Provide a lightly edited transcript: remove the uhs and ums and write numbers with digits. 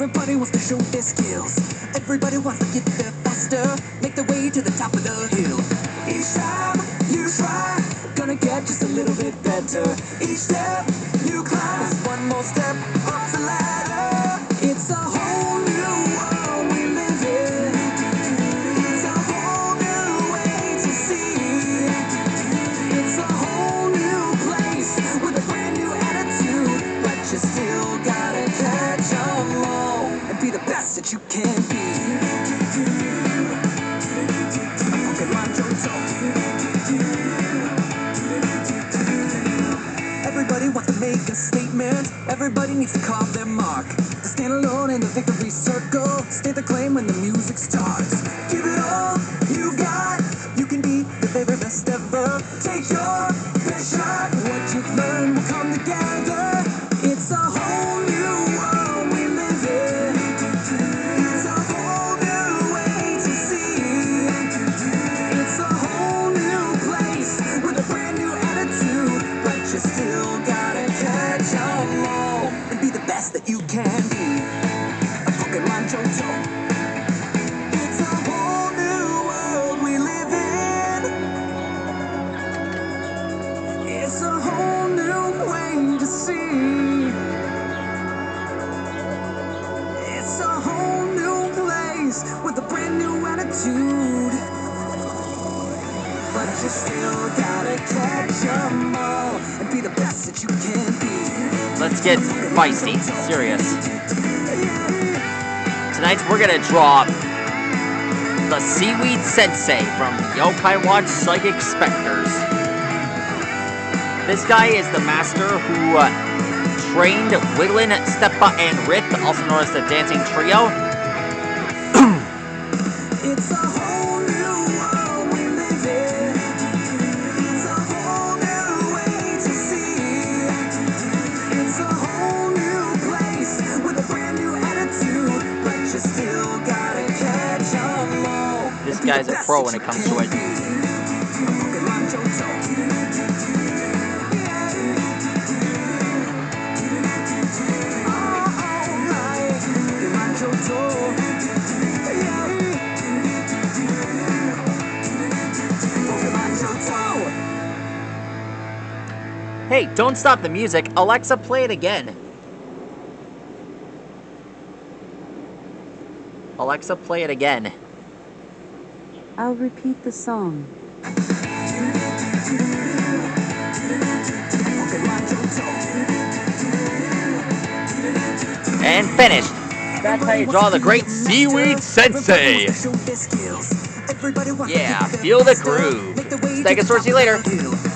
Everybody wants to show their skills. Everybody wants to get there faster. Make their way to the top of the hill. Each time you try, gonna get just a little bit better. Each step you climb is one more step up the ladder. It's a whole new world we live in. It's a whole new way to see. It's a whole new place with a brand new attitude. But you still gotta catch 'em all and be the best that you can be. Everybody wants to make a statement. Everybody needs to carve their mark. To stand alone in the victory circle. State the claim when the music starts. Give it all you got. You can be the very best ever. Take your best shot. What you've learned will come together. It's a whole new world we live in. It's a whole new way to see. It's a whole new place with a brand new attitude. But you still gotta catch 'em all and be the best that you can be. A Pokemon Johto. It's a whole new world we live in. It's a whole new way to see. It's a whole new place with a brand new attitude. But you still gotta catch 'em all and be the best that you can be. Let's get feisty, serious. Tonight we're gonna draw the Seaweed Sensei from Yokai Watch Psychic Specters. This guy is the master who trained Wiglin, Steppa, and Rith, also known as the Dancing Trio. It's a whole new world we live in. It's a whole new way to see. It's a whole new place with a brand new attitude. But you still gotta catch 'em all. This guy's a pro when it comes to it. Pokemon Johto. Alright, Pokemon Johto. Hey, don't stop the music. Alexa, play it again. Alexa, play it again. I'll repeat the song. And finished. That's how you draw the great Seaweed Sensei. Yeah, feel the groove. Stegosaurus, see you later.